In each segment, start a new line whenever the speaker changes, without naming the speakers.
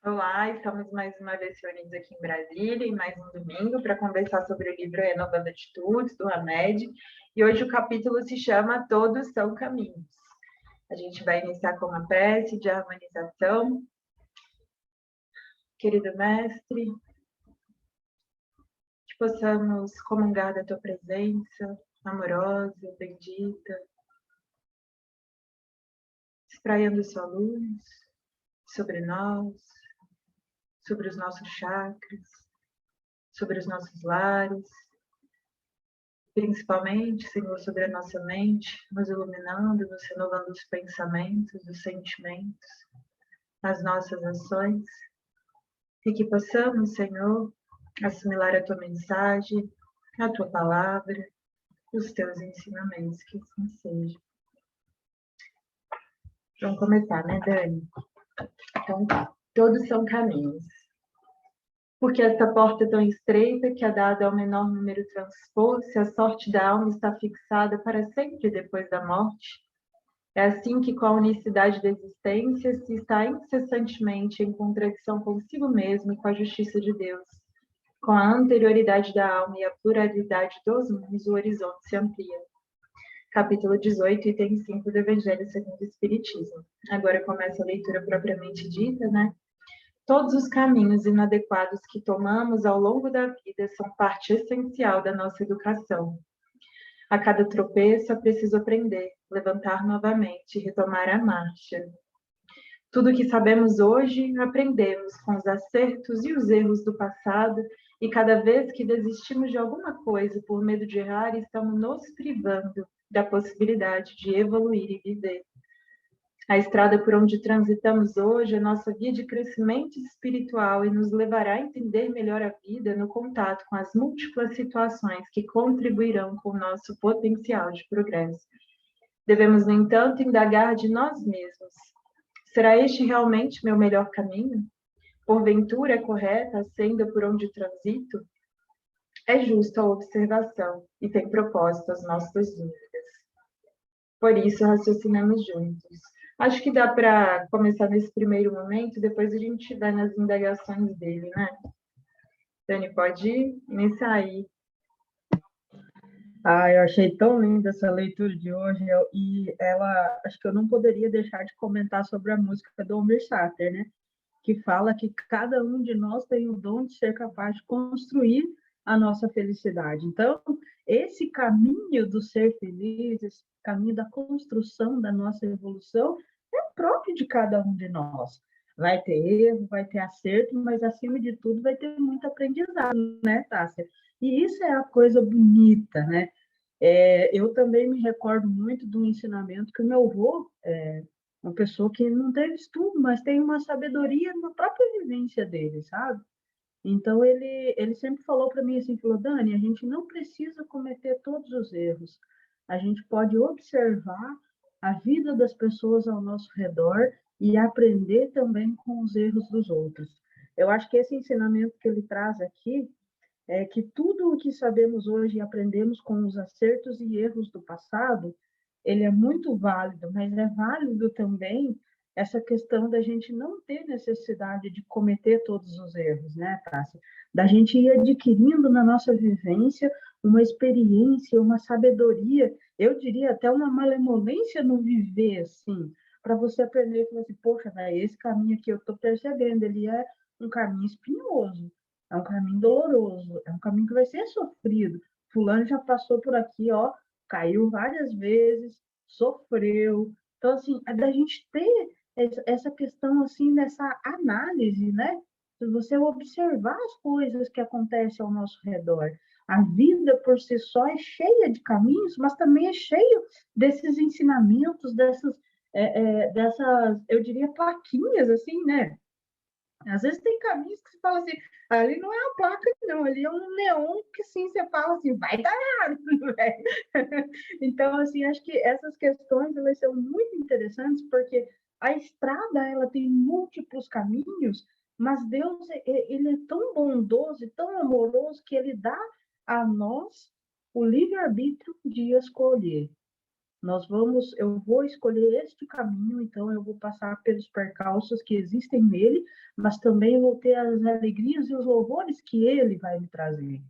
Olá, estamos mais uma vez reunidos aqui em Brasília, em mais um domingo, para conversar sobre o livro Renovando Atitudes, do Hamed. E hoje o capítulo se chama Todos são Caminhos. A gente vai iniciar com uma prece de harmonização. Querido Mestre, que possamos comungar da Tua presença amorosa, bendita, espraiando Sua luz sobre nós, sobre os nossos chakras, sobre os nossos lares, principalmente, Senhor, sobre a nossa mente, nos iluminando, nos renovando os pensamentos, os sentimentos, as nossas ações, e que possamos, Senhor, assimilar a Tua mensagem, a Tua palavra, os Teus ensinamentos, que assim seja. Vamos começar, né, Dani? Então, todos são caminhos. Porque esta porta é tão estreita que é dada ao menor número transpor, se a sorte da alma está fixada para sempre depois da morte. É assim que, com a unicidade da existência, se está incessantemente em contradição consigo mesmo e com a justiça de Deus. Com a anterioridade da alma e a pluralidade dos mundos, o horizonte se amplia. Capítulo 18, item 5 do Evangelho segundo o Espiritismo. Agora começa a leitura propriamente dita, né? Todos os caminhos inadequados que tomamos ao longo da vida são parte essencial da nossa educação. A cada tropeço é preciso aprender, levantar novamente e retomar a marcha. Tudo o que sabemos hoje, aprendemos com os acertos e os erros do passado, e cada vez que desistimos de alguma coisa por medo de errar, estamos nos privando da possibilidade de evoluir e viver. A estrada por onde transitamos hoje é nossa via de crescimento espiritual e nos levará a entender melhor a vida no contato com as múltiplas situações que contribuirão com o nosso potencial de progresso. Devemos, no entanto, indagar de nós mesmos: será este realmente meu melhor caminho? Porventura é correta a senda por onde transito? É justa a observação e tem propósito as nossas dúvidas. Por isso, raciocinamos juntos. Acho que dá para começar nesse primeiro momento, depois a gente vai nas indagações dele, né? Dani, pode iniciar aí.
Eu achei tão linda essa leitura de hoje, e ela, acho que eu não poderia deixar de comentar sobre a música do Almir Sater, né? Que fala que cada um de nós tem o dom de ser capaz de construir a nossa felicidade. Então, esse caminho do ser feliz, esse caminho da construção da nossa evolução, é próprio de cada um de nós. Vai ter erro, vai ter acerto, mas acima de tudo vai ter muito aprendizado, né, Tássia? E isso é a coisa bonita, né? Eu também me recordo muito do ensinamento que o meu avô, uma pessoa que não teve estudo, mas tem uma sabedoria na própria vivência dele, sabe? Então, ele sempre falou para mim assim, falou, Dani, a gente não precisa cometer todos os erros. A gente pode observar a vida das pessoas ao nosso redor e aprender também com os erros dos outros. Eu acho que esse ensinamento que ele traz aqui é que tudo o que sabemos hoje e aprendemos com os acertos e erros do passado, ele é muito válido, mas é válido também essa questão da gente não ter necessidade de cometer todos os erros, né, Tássia? Da gente ir adquirindo na nossa vivência uma experiência, uma sabedoria, eu diria até uma malemolência no viver, assim, para você aprender e falar assim, poxa, esse caminho aqui eu estou percebendo, ele é um caminho espinhoso, é um caminho doloroso, é um caminho que vai ser sofrido. Fulano já passou por aqui, ó, caiu várias vezes, sofreu. Então, assim, é da gente ter essa questão, assim, dessa análise, né? Se você observar as coisas que acontecem ao nosso redor. A vida por si só é cheia de caminhos, mas também é cheio desses ensinamentos, dessas, eu diria, plaquinhas, assim, né? Às vezes tem caminhos que você fala assim, ali não é uma placa, não, ali é um neon que sim, você fala assim, vai dar errado, velho. Então, assim, acho que essas questões elas são muito interessantes, porque a estrada ela tem múltiplos caminhos, mas Deus ele é tão bondoso e tão amoroso que ele dá a nós o livre-arbítrio de escolher. Eu vou escolher este caminho, então eu vou passar pelos percalços que existem nele, mas também eu vou ter as alegrias e os louvores que ele vai me trazer.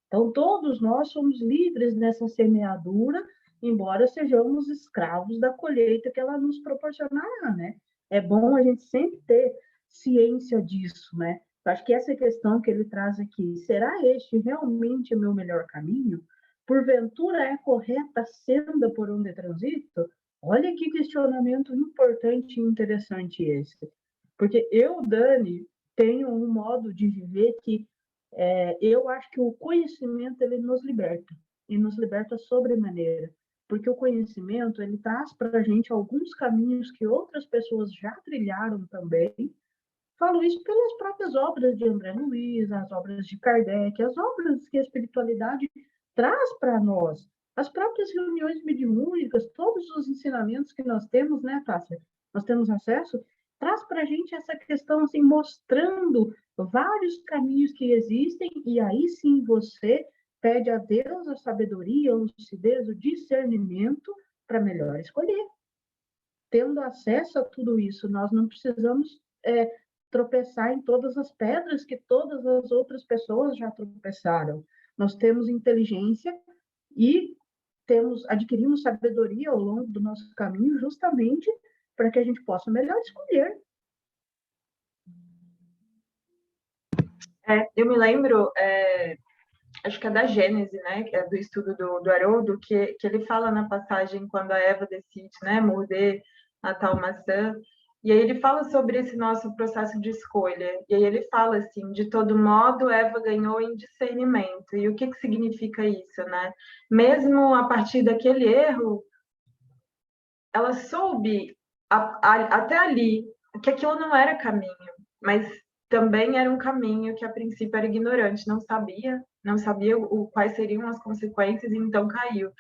Então, todos nós somos livres nessa semeadura, embora sejamos escravos da colheita que ela nos proporcionará, né? É bom a gente sempre ter ciência disso, né? Eu acho que essa questão que ele traz aqui, será este realmente o meu melhor caminho? Porventura é correta a senda por onde transito? Olha que questionamento importante e interessante esse. Porque eu, Dani, tenho um modo de viver que eu acho que o conhecimento ele nos liberta, e nos liberta sobremaneira, porque o conhecimento ele traz para a gente alguns caminhos que outras pessoas já trilharam também. Falo isso pelas próprias obras de André Luiz, as obras de Kardec, as obras que a espiritualidade traz para nós, as próprias reuniões mediúnicas, todos os ensinamentos que nós temos, né, Tássia? Nós temos acesso, traz para a gente essa questão, assim, mostrando vários caminhos que existem, e aí sim você pede a Deus a sabedoria, a lucidez, o discernimento para melhor escolher. Tendo acesso a tudo isso, nós não precisamos tropeçar em todas as pedras que todas as outras pessoas já tropeçaram. Nós temos inteligência e adquirimos sabedoria ao longo do nosso caminho, justamente para que a gente possa melhor escolher.
Eu me lembro, acho que é da Gênese, né, que é do estudo do Haroldo, que ele fala na passagem quando a Eva decide, né, morder a tal maçã, e aí ele fala sobre esse nosso processo de escolha, e aí ele fala assim, de todo modo, Eva ganhou em discernimento, e o que significa isso, né? Mesmo a partir daquele erro, ela soube até ali que aquilo não era caminho, mas também era um caminho que a princípio era ignorante, não sabia quais seriam as consequências e então caiu.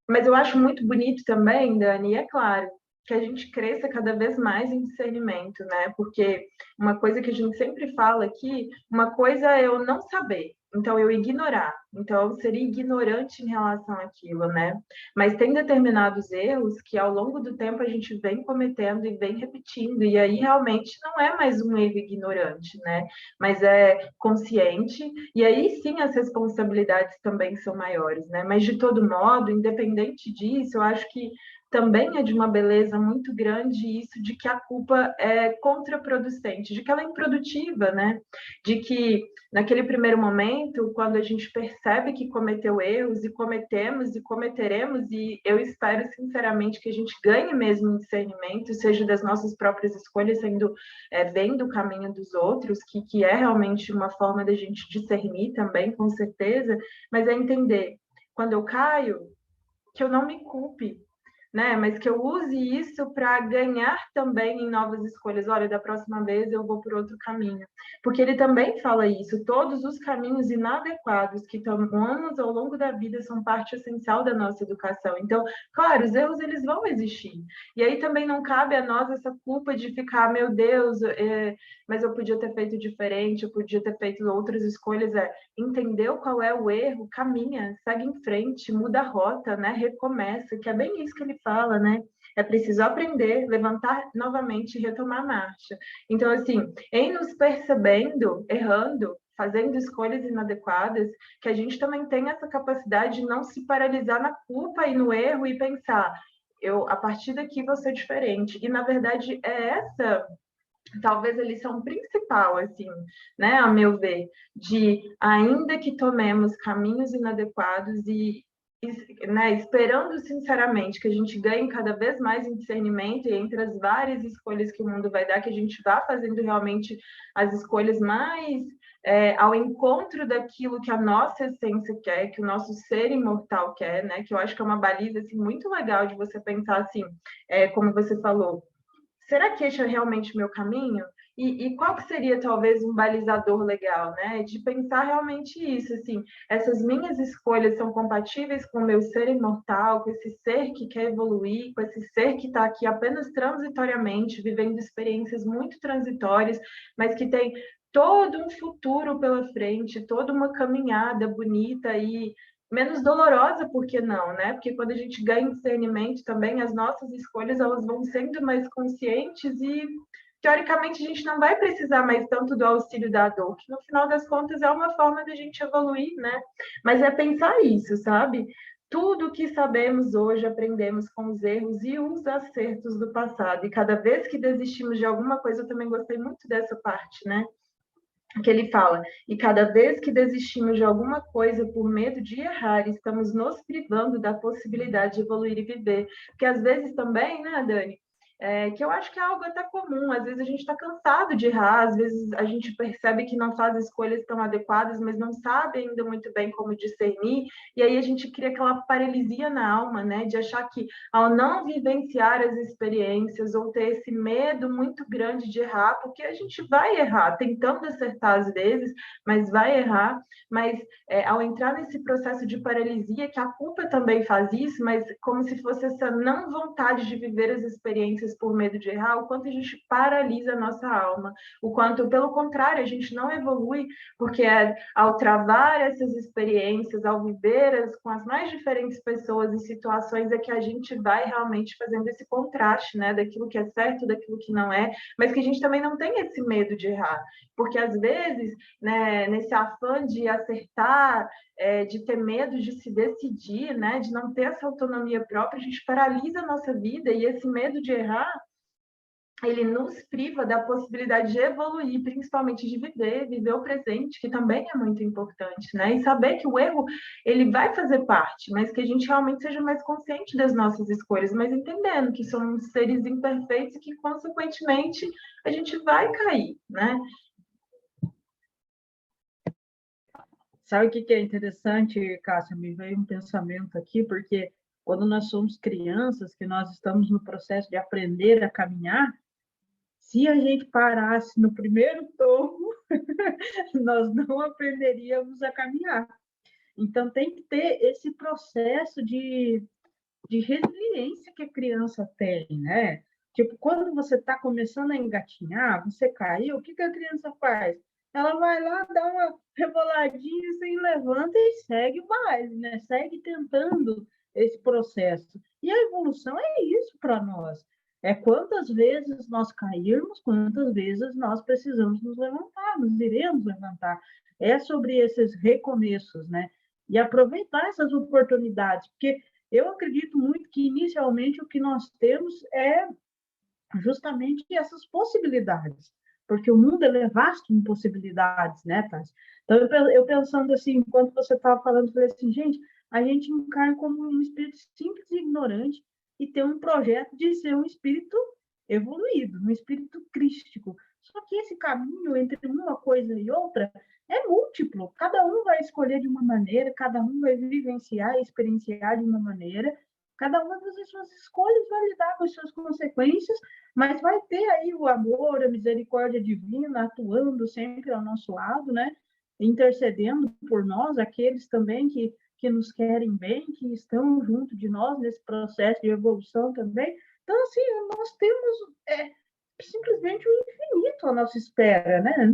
Mas eu acho muito bonito também, Dani, e é claro, que a gente cresça cada vez mais em discernimento, né? Porque uma coisa que a gente sempre fala aqui, uma coisa é eu não saber, então eu ignorar, então eu seria ignorante em relação àquilo, né? Mas tem determinados erros que ao longo do tempo a gente vem cometendo e vem repetindo, e aí realmente não é mais um erro ignorante, né? Mas é consciente, e aí sim as responsabilidades também são maiores, né? Mas de todo modo, independente disso, eu acho que também é de uma beleza muito grande isso de que a culpa é contraproducente, de que ela é improdutiva, né? De que naquele primeiro momento, quando a gente percebe que cometeu erros e cometemos e cometeremos, e eu espero sinceramente que a gente ganhe mesmo em discernimento, seja das nossas próprias escolhas, sendo vendo o caminho dos outros, que é realmente uma forma da gente discernir também, com certeza, mas é entender, quando eu caio, que eu não me culpe, né? Mas que eu use isso para ganhar também em novas escolhas. Olha, da próxima vez eu vou por outro caminho. Porque ele também fala isso, todos os caminhos inadequados que tomamos ao longo da vida são parte essencial da nossa educação. Então, claro, os erros eles vão existir. E aí também não cabe a nós essa culpa de ficar, meu Deus, mas eu podia ter feito diferente, eu podia ter feito outras escolhas. Entendeu qual é o erro, caminha, segue em frente, muda a rota, né? Recomeça, que é bem isso que ele fala, né? É preciso aprender, levantar novamente e retomar a marcha. Então, assim, em nos percebendo, errando, fazendo escolhas inadequadas, que a gente também tem essa capacidade de não se paralisar na culpa e no erro e pensar, a partir daqui vou ser diferente. E, na verdade, é essa talvez a lição principal, assim, né, a meu ver, de ainda que tomemos caminhos inadequados né, esperando sinceramente que a gente ganhe cada vez mais em discernimento e entre as várias escolhas que o mundo vai dar, que a gente vá fazendo realmente as escolhas mais ao encontro daquilo que a nossa essência quer, que o nosso ser imortal quer, né? Que eu acho que é uma baliza assim, muito legal de você pensar assim, como você falou, será que este é realmente o meu caminho? E qual que seria talvez um balizador legal, né? De pensar realmente isso, assim, essas minhas escolhas são compatíveis com o meu ser imortal, com esse ser que quer evoluir, com esse ser que está aqui apenas transitoriamente, vivendo experiências muito transitórias, mas que tem todo um futuro pela frente, toda uma caminhada bonita e menos dolorosa, por que não, né? Porque quando a gente ganha discernimento também, as nossas escolhas elas vão sendo mais conscientes e teoricamente a gente não vai precisar mais tanto do auxílio da dor, que no final das contas é uma forma da gente evoluir, né? Mas é pensar isso, sabe? Tudo que sabemos hoje aprendemos com os erros e os acertos do passado. E cada vez que desistimos de alguma coisa, eu também gostei muito dessa parte, né? Que ele fala, e cada vez que desistimos de alguma coisa por medo de errar, estamos nos privando da possibilidade de evoluir e viver. Porque às vezes também, né, Dani, que eu acho que é algo até comum, às vezes a gente está cansado de errar, às vezes a gente percebe que não faz escolhas tão adequadas, mas não sabe ainda muito bem como discernir, e aí a gente cria aquela paralisia na alma, né, de achar que ao não vivenciar as experiências ou ter esse medo muito grande de errar, porque a gente vai errar, tentando acertar às vezes, mas vai errar, mas ao entrar nesse processo de paralisia, que a culpa também faz isso, mas como se fosse essa não vontade de viver as experiências por medo de errar, o quanto a gente paralisa a nossa alma, o quanto, pelo contrário, a gente não evolui, porque ao travar essas experiências, ao viver com as mais diferentes pessoas e situações, é que a gente vai realmente fazendo esse contraste, né, daquilo que é certo, daquilo que não é, mas que a gente também não tem esse medo de errar, porque às vezes, né, nesse afã de acertar, de ter medo de se decidir, né, de não ter essa autonomia própria, a gente paralisa a nossa vida e esse medo de errar ele nos priva da possibilidade de evoluir, principalmente de viver o presente, que também é muito importante, né? E saber que o erro, ele vai fazer parte, mas que a gente realmente seja mais consciente das nossas escolhas, mas entendendo que somos seres imperfeitos e que, consequentemente, a gente vai cair, né?
Sabe o que é interessante, Cássia? Me veio um pensamento aqui, porque quando nós somos crianças, que nós estamos no processo de aprender a caminhar, se a gente parasse no primeiro tombo, nós não aprenderíamos a caminhar. Então, tem que ter esse processo de resiliência que a criança tem, né? Tipo, quando você está começando a engatinhar, você caiu, o que a criança faz? Ela vai lá, dá uma reboladinha, assim, levanta e segue o baile, né? Segue tentando esse processo. E a evolução é isso para nós. É quantas vezes nós cairmos, quantas vezes nós precisamos nos levantar, nos iremos levantar. É sobre esses recomeços, né? E aproveitar essas oportunidades, porque eu acredito muito que, inicialmente, o que nós temos é justamente essas possibilidades, porque o mundo é vasto em possibilidades, né, Tati? Então, eu pensando assim, enquanto você estava falando, eu falei assim, gente, a gente encarna como um espírito simples e ignorante e tem um projeto de ser um espírito evoluído, um espírito crístico. Só que esse caminho entre uma coisa e outra é múltiplo. Cada um vai escolher de uma maneira, cada um vai vivenciar e experienciar de uma maneira, cada uma das suas escolhas vai lidar com as suas consequências, mas vai ter aí o amor, a misericórdia divina atuando sempre ao nosso lado, né? Intercedendo por nós, aqueles também que nos querem bem, que estão junto de nós nesse processo de evolução também. Então, assim, nós temos simplesmente o infinito à nossa espera, né?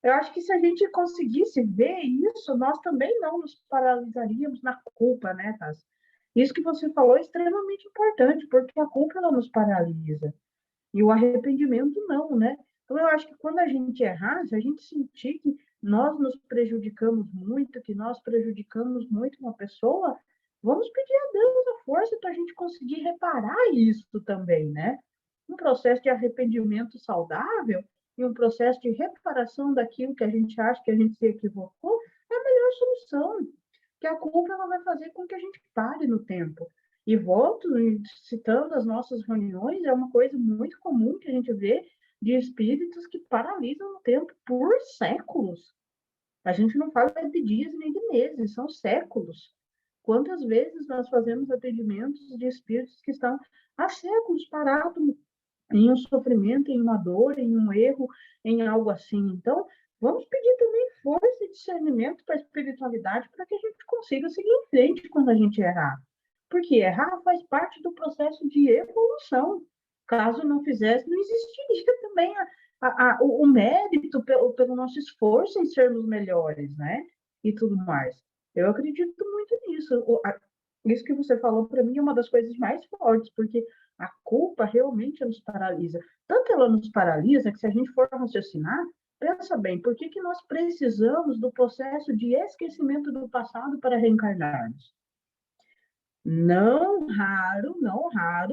Eu acho que se a gente conseguisse ver isso, nós também não nos paralisaríamos na culpa, né, Tassi? Isso que você falou é extremamente importante, porque a culpa ela nos paralisa. E o arrependimento não, né? Então, eu acho que quando a gente errar, se a gente sentir que nós nos prejudicamos muito, que nós prejudicamos muito uma pessoa, vamos pedir a Deus a força para a gente conseguir reparar isso também, né? Um processo de arrependimento saudável e um processo de reparação daquilo que a gente acha que a gente se equivocou é a melhor solução, que a culpa ela vai fazer com que a gente pare no tempo. E volto citando as nossas reuniões, é uma coisa muito comum que a gente vê de espíritos que paralisam o tempo por séculos. A gente não fala de dias nem de meses, são séculos. Quantas vezes nós fazemos atendimentos de espíritos que estão há séculos parados em um sofrimento, em uma dor, em um erro, em algo assim. Então, vamos pedir também força e discernimento para a espiritualidade para que a gente consiga seguir em frente quando a gente errar. Porque errar faz parte do processo de evolução. Caso não fizesse, não existiria também o mérito pelo nosso esforço em sermos melhores, né? E tudo mais. Eu acredito muito nisso. Isso que você falou, para mim, é uma das coisas mais fortes, porque a culpa realmente nos paralisa. Tanto ela nos paralisa que, se a gente for raciocinar, pensa bem, por que nós precisamos do processo de esquecimento do passado para reencarnarmos? Não raro,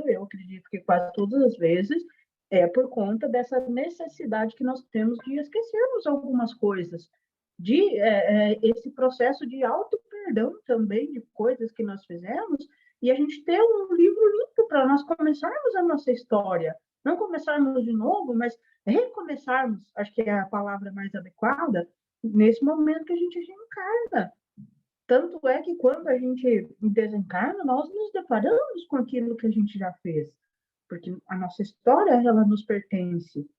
eu acredito que quase todas as vezes, é por conta dessa necessidade que nós temos de esquecermos algumas coisas, de esse processo de auto-perdão também de coisas que nós fizemos, e a gente ter um livro limpo para nós começarmos a nossa história. Não começarmos de novo, mas recomeçarmos, acho que é a palavra mais adequada, nesse momento que a gente reencarna. Tanto é que, quando a gente desencarna, nós nos deparamos com aquilo que a gente já fez, porque a nossa história, ela nos pertence,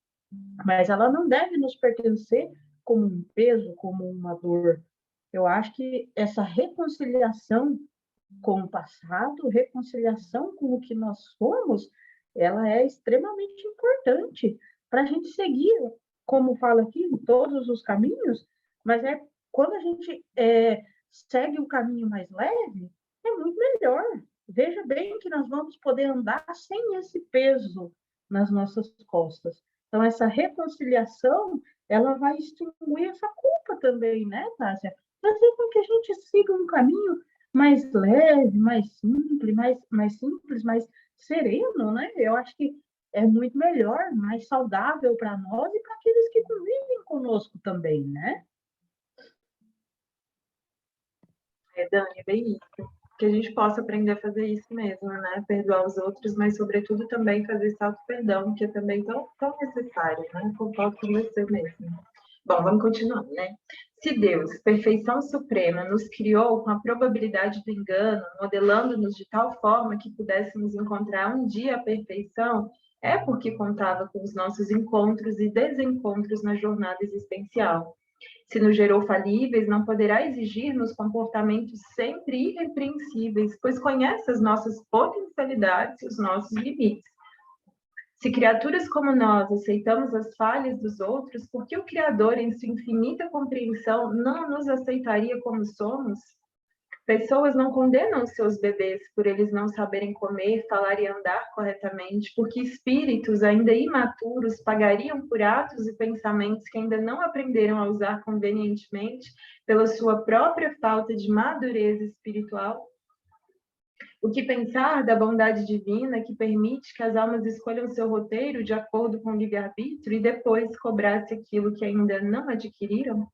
mas ela não deve nos pertencer como um peso, como uma dor. Eu acho que essa reconciliação com o passado, reconciliação com o que nós somos, ela é extremamente importante para a gente seguir, como fala aqui, em todos os caminhos, mas quando a gente segue um caminho mais leve, é muito melhor. Veja bem que nós vamos poder andar sem esse peso nas nossas costas. Então, essa reconciliação, ela vai extinguir essa culpa também, né, Tássia? Fazer com que a gente siga um caminho mais leve, mais simples, mais sereno, né? Eu acho que é muito melhor, mais saudável para nós e para aqueles que convivem conosco também, né?
Dani, bem isso. Que a gente possa aprender a fazer isso mesmo, né? Perdoar os outros, mas, sobretudo, também fazer esse auto-perdão, que é também tão necessário, né? Concordo com você mesmo. Bom, vamos continuar, né? Se Deus, perfeição suprema, nos criou com a probabilidade do engano, modelando-nos de tal forma que pudéssemos encontrar um dia a perfeição, é porque contava com os nossos encontros e desencontros na jornada existencial. Se nos gerou falíveis, não poderá exigir-nos comportamentos sempre irrepreensíveis, pois conhece as nossas potencialidades e os nossos limites. Se criaturas como nós aceitamos as falhas dos outros, por que o Criador, em sua infinita compreensão, não nos aceitaria como somos? Pessoas não condenam seus bebês por eles não saberem comer, falar e andar corretamente, porque espíritos ainda imaturos pagariam por atos e pensamentos que ainda não aprenderam a usar convenientemente pela sua própria falta de madureza espiritual. O que pensar da bondade divina que permite que as almas escolham seu roteiro de acordo com o livre-arbítrio e depois cobrar-se aquilo que ainda não adquiriram?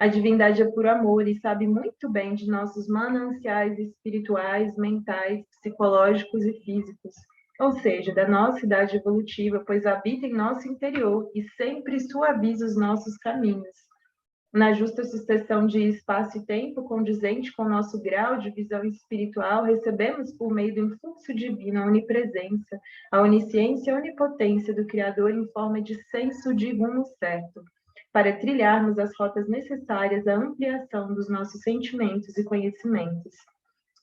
A divindade é puro amor e sabe muito bem de nossos mananciais espirituais, mentais, psicológicos e físicos, ou seja, da nossa idade evolutiva, pois habita em nosso interior e sempre suaviza os nossos caminhos. Na justa sucessão de espaço e tempo condizente com nosso grau de visão espiritual, recebemos por meio do influxo divino a onipresença, a onisciência e a onipotência do Criador em forma de senso de rumo certo, para trilharmos as rotas necessárias à ampliação dos nossos sentimentos e conhecimentos.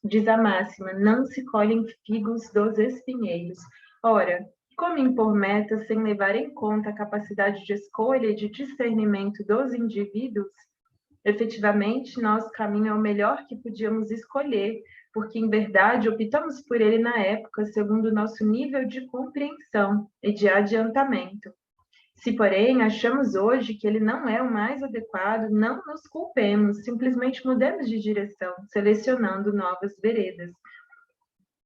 Diz a máxima: não se colhem figos dos espinheiros. Ora, como impor metas sem levar em conta a capacidade de escolha e de discernimento dos indivíduos? Efetivamente, nosso caminho é o melhor que podíamos escolher, porque, em verdade, optamos por ele na época, segundo o nosso nível de compreensão e de adiantamento. Se, porém, achamos hoje que ele não é o mais adequado, não nos culpemos, simplesmente mudemos de direção, selecionando novas veredas.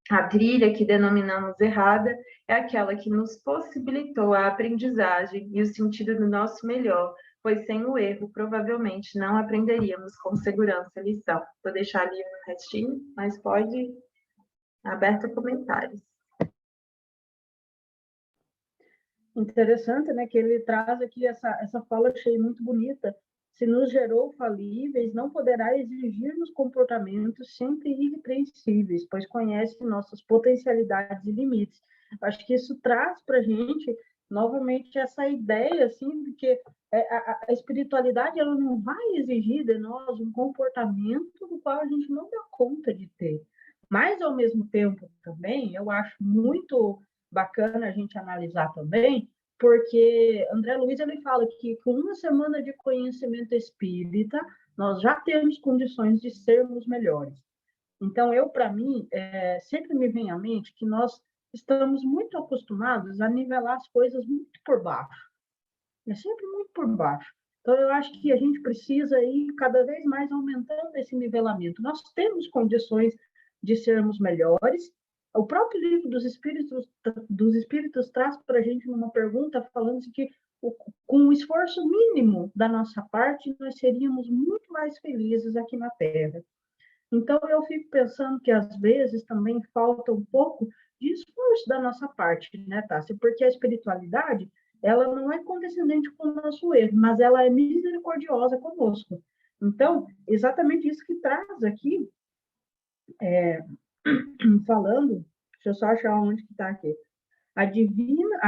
A trilha que denominamos errada é aquela que nos possibilitou a aprendizagem e o sentido do nosso melhor, pois sem o erro, provavelmente não aprenderíamos com segurança a lição. Vou deixar ali um restinho, mas pode aberto a comentários.
Interessante, né, que ele traz aqui essa fala, achei muito bonita. Se nos gerou falíveis, não poderá exigir-nos comportamentos sempre irrepreensíveis, pois conhece nossas potencialidades e limites. Acho que isso traz para a gente, novamente, essa ideia, assim, de que a espiritualidade, ela não vai exigir de nós um comportamento do qual a gente não dá conta de ter. Mas, ao mesmo tempo, também, eu acho muito bacana a gente analisar também, porque André Luiz ele fala que com uma semana de conhecimento espírita Nós já temos condições de sermos melhores. Então, para mim, sempre me vem à mente que nós estamos muito acostumados a nivelar as coisas muito por baixo. É sempre muito por baixo. Então, eu acho que a gente precisa ir cada vez mais aumentando esse nivelamento. Nós temos condições de sermos melhores. O próprio livro dos Espíritos traz para a gente uma pergunta falando que com o esforço mínimo da nossa parte, nós seríamos muito mais felizes aqui na Terra. Então, eu fico pensando que, às vezes, também falta um pouco de esforço da nossa parte, né, Tássia? Porque a espiritualidade, ela não é condescendente com o nosso erro, mas ela é misericordiosa conosco. Então, exatamente isso que traz aqui, falando, deixa eu só achar onde que está aqui. A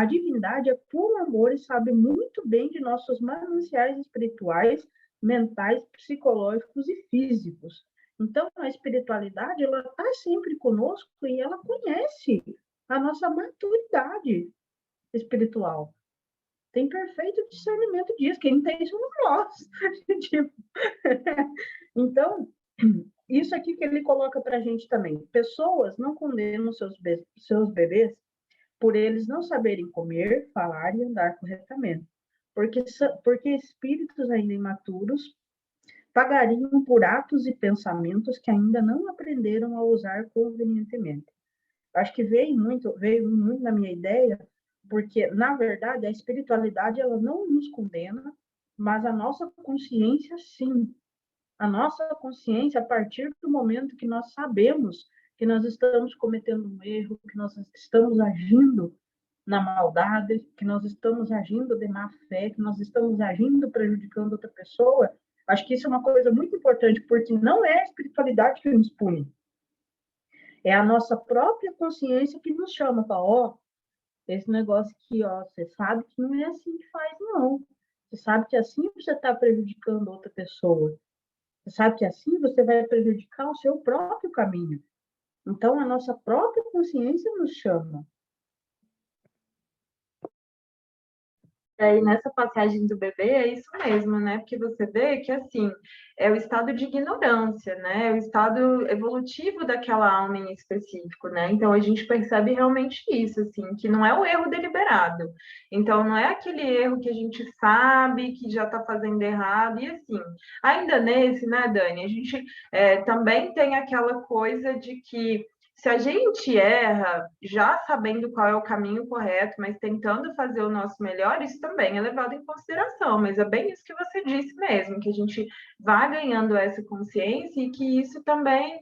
divindade é puro amor e sabe muito bem de nossos mananciais espirituais, mentais, psicológicos e físicos. Então, a espiritualidade, ela está sempre conosco e ela conhece a nossa maturidade espiritual. Tem perfeito discernimento disso. Quem tem isso somos nós. Tipo, então, isso aqui que ele coloca para a gente também. Pessoas não condenam seus bebês por eles não saberem comer, falar e andar corretamente, porque espíritos ainda imaturos pagariam por atos e pensamentos que ainda não aprenderam a usar convenientemente. Acho que veio muito na minha ideia, porque, na verdade, a espiritualidade ela não nos condena, mas a nossa consciência, sim. A nossa consciência, a partir do momento que nós sabemos que nós estamos cometendo um erro, que nós estamos agindo na maldade, que nós estamos agindo de má fé, que nós estamos agindo prejudicando outra pessoa, acho que isso é uma coisa muito importante, porque não é a espiritualidade que nos pune, é a nossa própria consciência que nos chama, para esse negócio aqui, você sabe que não é assim que faz, não. Você sabe que assim você está prejudicando outra pessoa. Você sabe que assim você vai prejudicar o seu próprio caminho. Então, a nossa própria consciência nos chama.
Aí nessa passagem do bebê é isso mesmo, né? Porque você vê que assim é o estado de ignorância, né? É o estado evolutivo daquela alma em específico, né? Então a gente percebe realmente isso, assim, que não é o erro deliberado. Então não é aquele erro que a gente sabe que já está fazendo errado e assim. Ainda nesse, né, Dani? A gente também tem aquela coisa de que se a gente erra, já sabendo qual é o caminho correto, mas tentando fazer o nosso melhor, isso também é levado em consideração. Mas é bem isso que você disse mesmo, que a gente vá ganhando essa consciência e que isso também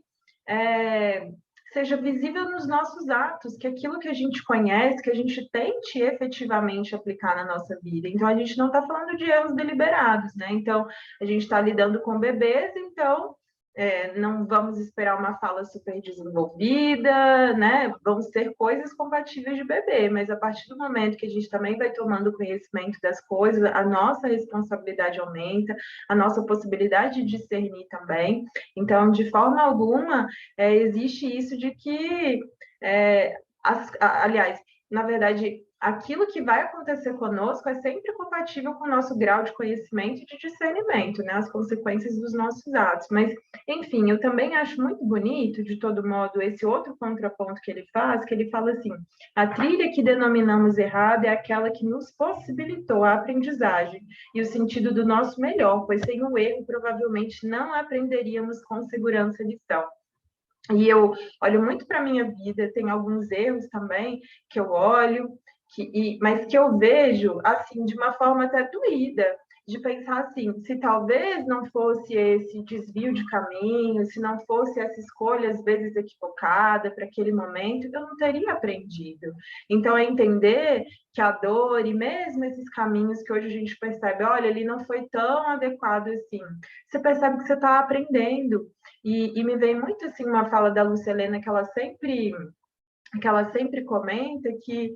seja visível nos nossos atos, que aquilo que a gente conhece, que a gente tente efetivamente aplicar na nossa vida. Então, a gente não está falando de erros deliberados, né? Então, a gente está lidando com bebês, então não vamos esperar uma fala super desenvolvida, né? Vão ser coisas compatíveis de bebê, mas a partir do momento que a gente também vai tomando conhecimento das coisas, a nossa responsabilidade aumenta, a nossa possibilidade de discernir também. Então, de forma alguma, existe isso de que, aliás, na verdade, aquilo que vai acontecer conosco é sempre compatível com o nosso grau de conhecimento e de discernimento, né? As consequências dos nossos atos. Mas enfim, eu também acho muito bonito, de todo modo, esse outro contraponto que ele faz, que ele fala assim: a trilha que denominamos errada é aquela que nos possibilitou a aprendizagem e o sentido do nosso melhor, pois sem o erro provavelmente não aprenderíamos com segurança a lição. E eu olho muito para a minha vida, tem alguns erros também que eu olho, mas que eu vejo assim de uma forma até doída, de pensar assim, se talvez não fosse esse desvio de caminho, se não fosse essa escolha às vezes equivocada para aquele momento, eu não teria aprendido. Então é entender que a dor e mesmo esses caminhos que hoje a gente percebe, olha, ele não foi tão adequado assim. Você percebe que você está aprendendo. E me vem muito assim uma fala da Lucilena que ela sempre comenta que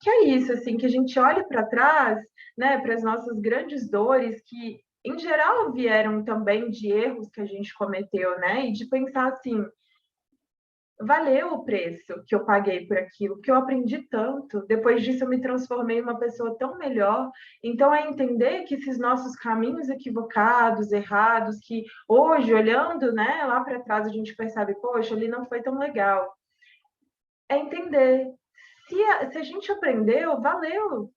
é isso, assim, que a gente olha para trás, né, para as nossas grandes dores, que em geral vieram também de erros que a gente cometeu, né, e de pensar assim, valeu o preço que eu paguei por aquilo, que eu aprendi tanto. Depois disso, eu me transformei em uma pessoa tão melhor. Então, é entender que esses nossos caminhos equivocados, errados, que hoje, olhando, né, lá para trás, a gente percebe, poxa, ali não foi tão legal. É entender. Se a gente aprendeu, valeu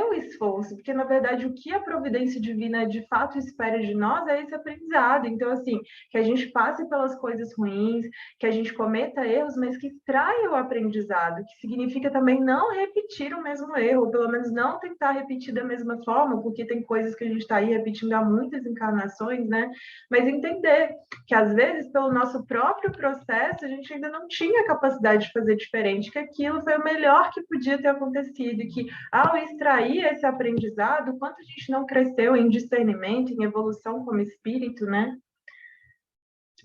o esforço, porque na verdade o que a providência divina de fato espera de nós é esse aprendizado. Então, assim, que a gente passe pelas coisas ruins, que a gente cometa erros, mas que extraia o aprendizado, que significa também não repetir o mesmo erro, ou pelo menos não tentar repetir da mesma forma, porque tem coisas que a gente está aí repetindo há muitas encarnações, né? Mas entender que às vezes, pelo nosso próprio processo, a gente ainda não tinha capacidade de fazer diferente, que aquilo foi o melhor que podia ter acontecido, e que ao extrair esse aprendizado, quanto a gente não cresceu em discernimento, em evolução como espírito, né?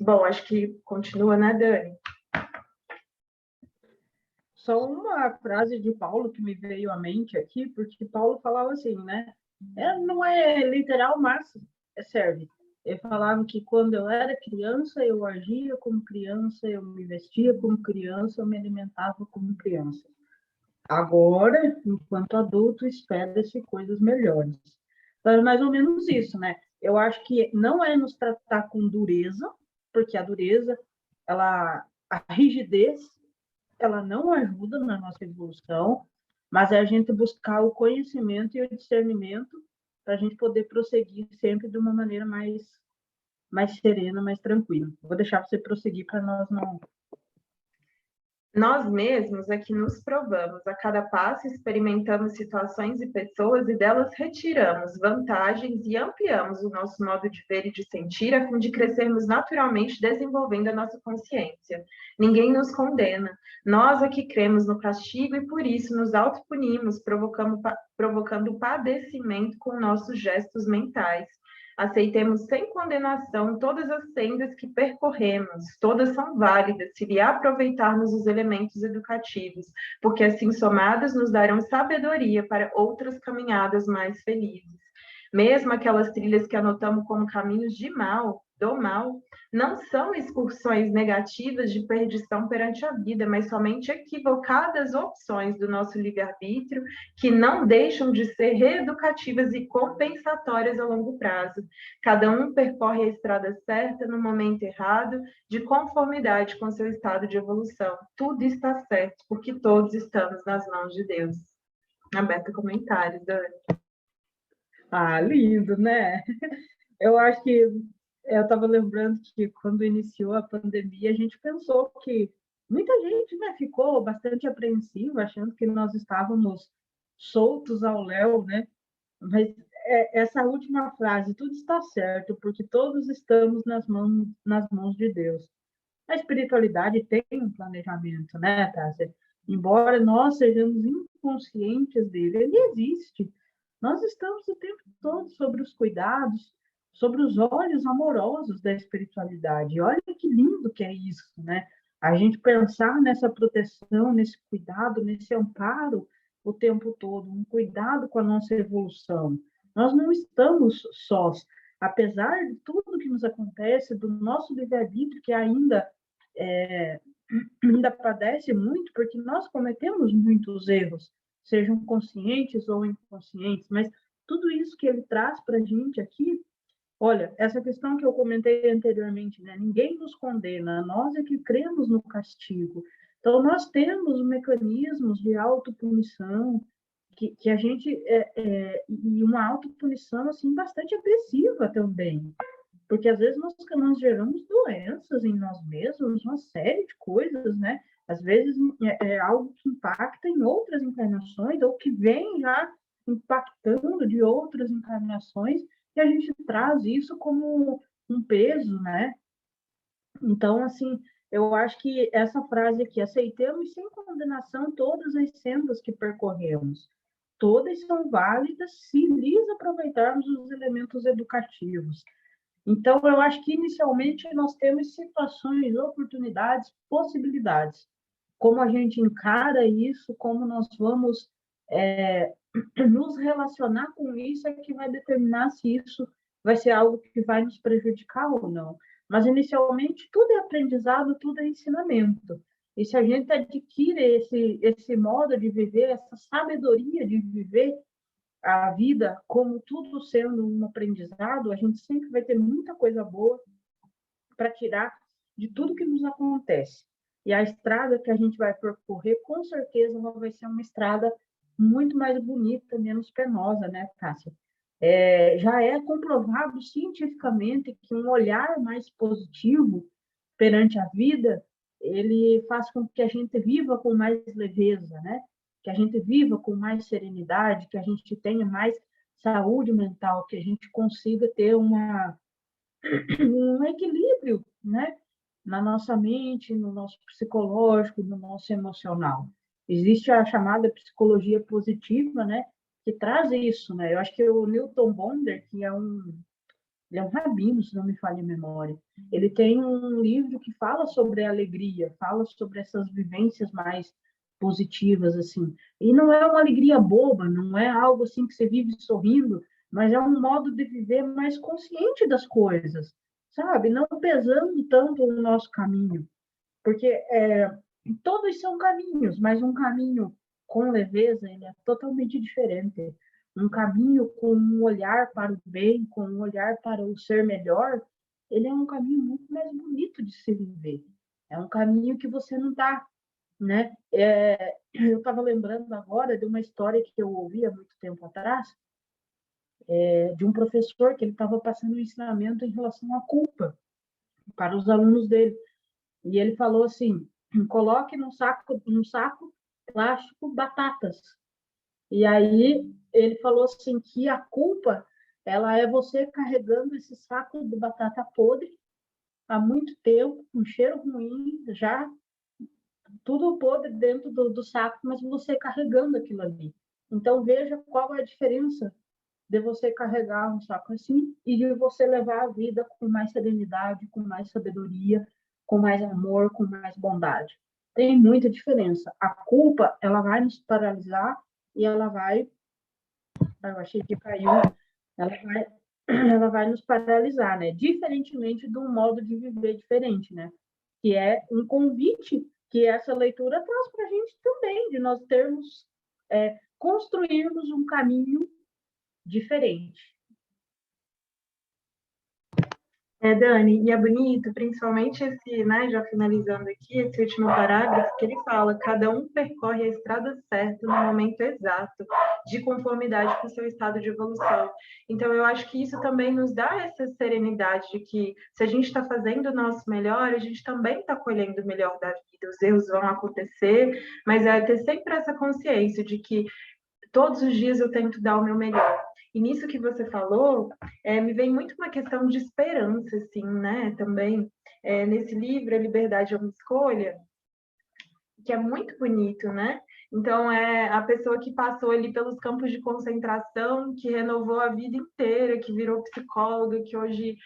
Bom, acho que continua, né, Dani?
Só uma frase de Paulo que me veio à mente aqui, porque Paulo falava assim, né? Não é literal, mas serve. Ele falava que quando eu era criança, eu agia como criança, eu me vestia como criança, eu me alimentava como criança. Agora, enquanto adulto, espera-se coisas melhores. Então, é mais ou menos isso, né? Eu acho que não é nos tratar com dureza, porque a dureza, a rigidez, ela não ajuda na nossa evolução, mas é a gente buscar o conhecimento e o discernimento para a gente poder prosseguir sempre de uma maneira mais serena, mais tranquila. Vou deixar você prosseguir para nós não.
Nós mesmos é que nos provamos, a cada passo experimentamos situações e pessoas e delas retiramos vantagens e ampliamos o nosso modo de ver e de sentir a fim de crescermos naturalmente desenvolvendo a nossa consciência. Ninguém nos condena. Nós é que cremos no castigo e por isso nos autopunimos, provocando padecimento com nossos gestos mentais. Aceitemos sem condenação todas as sendas que percorremos, todas são válidas se lhe aproveitarmos os elementos educativos, porque assim somadas nos darão sabedoria para outras caminhadas mais felizes. Mesmo aquelas trilhas que anotamos como caminhos de mal, do mal, não são excursões negativas de perdição perante a vida, mas somente equivocadas opções do nosso livre-arbítrio que não deixam de ser reeducativas e compensatórias a longo prazo. Cada um percorre a estrada certa no momento errado, de conformidade com seu estado de evolução. Tudo está certo, porque todos estamos nas mãos de Deus. Aberta comentários, Dani.
Ah, lindo, né? Eu acho que eu estava lembrando que quando iniciou a pandemia, a gente pensou que muita gente, né, ficou bastante apreensiva, achando que nós estávamos soltos ao léu, né? Mas essa última frase, tudo está certo, porque todos estamos nas mãos de Deus. A espiritualidade tem um planejamento, né, Tássia? Embora nós sejamos inconscientes dele, ele existe. Nós estamos o tempo todo sobre os cuidados, sobre os olhos amorosos da espiritualidade. Olha que lindo que é isso, né? A gente pensar nessa proteção, nesse cuidado, nesse amparo o tempo todo, um cuidado com a nossa evolução. Nós não estamos sós, apesar de tudo que nos acontece, do nosso livre-arbítrio que ainda padece muito, porque nós cometemos muitos erros, sejam conscientes ou inconscientes, mas tudo isso que ele traz para a gente aqui, olha, essa questão que eu comentei anteriormente, né? Ninguém nos condena, nós é que cremos no castigo. Então, nós temos mecanismos de autopunição, que a gente e uma autopunição assim bastante agressiva também, porque às vezes nós geramos doenças em nós mesmos, uma série de coisas, né? Às vezes é algo que impacta em outras encarnações, ou que vem já impactando de outras encarnações, e a gente traz isso como um peso, né? Então, assim, eu acho que essa frase aqui, aceitemos sem condenação todas as sendas que percorremos. Todas são válidas se lhes aproveitarmos os elementos educativos. Então, eu acho que inicialmente nós temos situações, oportunidades, possibilidades. Como a gente encara isso, como nós vamos nos relacionar com isso, é que vai determinar se isso vai ser algo que vai nos prejudicar ou não. Mas, inicialmente, tudo é aprendizado, tudo é ensinamento. E se a gente adquire esse modo de viver, essa sabedoria de viver a vida como tudo sendo um aprendizado, a gente sempre vai ter muita coisa boa para tirar de tudo que nos acontece. E a estrada que a gente vai percorrer, com certeza, vai ser uma estrada muito mais bonita, menos penosa, né, Cássia? Já é comprovado cientificamente que um olhar mais positivo perante a vida, ele faz com que a gente viva com mais leveza, né? Que a gente viva com mais serenidade, que a gente tenha mais saúde mental, que a gente consiga ter um equilíbrio, né? Na nossa mente, no nosso psicológico, no nosso emocional. Existe a chamada psicologia positiva, né? Que traz isso, né? Eu acho que o Newton Bonder, ele é um rabino, se não me falha a memória. Ele tem um livro que fala sobre a alegria, fala sobre essas vivências mais positivas, assim. E não é uma alegria boba, não é algo assim que você vive sorrindo, mas é um modo de viver mais consciente das coisas, sabe? Não pesando tanto o nosso caminho. Porque todos são caminhos, mas um caminho com leveza ele é totalmente diferente. Um caminho com um olhar para o bem, com um olhar para o ser melhor, ele é um caminho muito mais bonito de se viver. É um caminho que você não está, né? Eu estava lembrando agora de uma história que eu ouvi há muito tempo atrás, de um professor que ele estava passando um ensinamento em relação à culpa para os alunos dele. E ele falou assim: coloque num saco plástico batatas. E aí ele falou assim que a culpa ela é você carregando esse saco de batata podre há muito tempo, com cheiro ruim, já tudo podre dentro do saco, mas você carregando aquilo ali. Então veja qual é a diferença de você carregar um saco assim e de você levar a vida com mais serenidade, com mais sabedoria, com mais amor, com mais bondade. Tem muita diferença. A culpa, ela vai nos paralisar e ela vai, eu achei que caiu, ela vai, ela vai nos paralisar, né? Diferentemente de um modo de viver diferente, né? Que é um convite que essa leitura traz para a gente também, de nós termos, construirmos um caminho diferente.
Dani, e é bonito, principalmente esse, né, já finalizando aqui, esse último parágrafo, que ele fala: cada um percorre a estrada certa no momento exato, de conformidade com o seu estado de evolução. Então, eu acho que isso também nos dá essa serenidade de que, se a gente está fazendo o nosso melhor, a gente também está colhendo o melhor da vida. Os erros vão acontecer, mas é ter sempre essa consciência de que todos os dias eu tento dar o meu melhor. E nisso que você falou, me vem muito uma questão de esperança, assim, né? Também, nesse livro, A Liberdade é uma Escolha, que é muito bonito, né? Então, é a pessoa que passou ali pelos campos de concentração, que renovou a vida inteira, que virou psicóloga, que hoje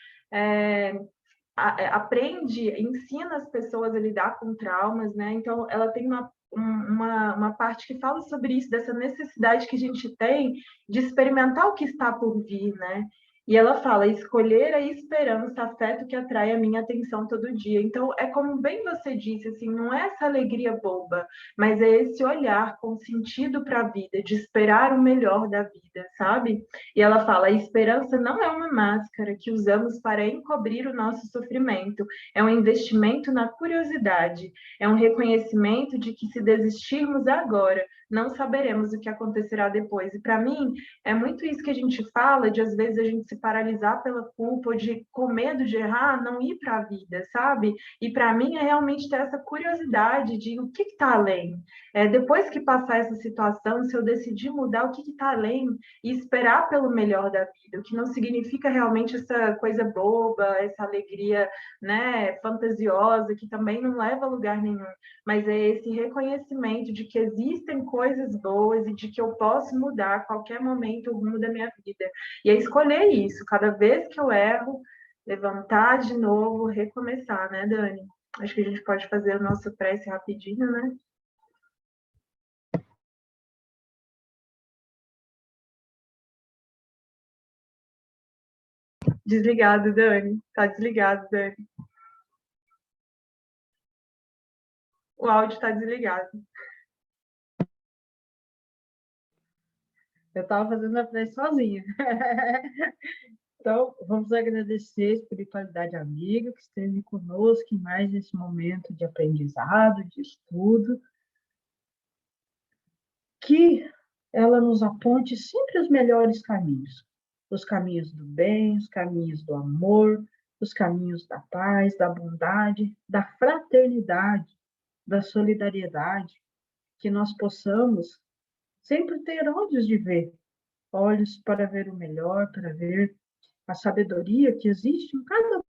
aprende, ensina as pessoas a lidar com traumas, né? Então, ela tem uma parte que fala sobre isso, dessa necessidade que a gente tem de experimentar o que está por vir, né? E ela fala: escolher a esperança, afeto que atrai a minha atenção todo dia. Então, é como bem você disse, assim, não é essa alegria boba, mas é esse olhar com sentido para a vida, de esperar o melhor da vida, sabe? E ela fala: a esperança não é uma máscara que usamos para encobrir o nosso sofrimento, é um investimento na curiosidade, é um reconhecimento de que, se desistirmos agora, não saberemos o que acontecerá depois. E para mim, é muito isso que a gente fala, de às vezes a gente se paralisar pela culpa, ou de com medo de errar, não ir para a vida, sabe? E para mim é realmente ter essa curiosidade de o que está além. Depois que passar essa situação, se eu decidir mudar, o que está além, e esperar pelo melhor da vida, o que não significa realmente essa coisa boba, essa alegria, né, fantasiosa, que também não leva a lugar nenhum, mas é esse reconhecimento de que existem coisas boas e de que eu posso mudar a qualquer momento o rumo da minha vida. E é escolher isso, cada vez que eu erro, levantar de novo, recomeçar, né, Dani? Acho que a gente pode fazer a nossa prece rapidinho, né? Desligado, Dani. Tá desligado, Dani. O áudio está desligado.
Eu estava fazendo a prece sozinha. Então, vamos agradecer a espiritualidade amiga que esteve conosco em mais esse momento de aprendizado, de estudo, que ela nos aponte sempre os melhores caminhos, os caminhos do bem, os caminhos do amor, os caminhos da paz, da bondade, da fraternidade, da solidariedade, que nós possamos sempre ter olhos de ver, olhos para ver o melhor, para ver a sabedoria que existe em cada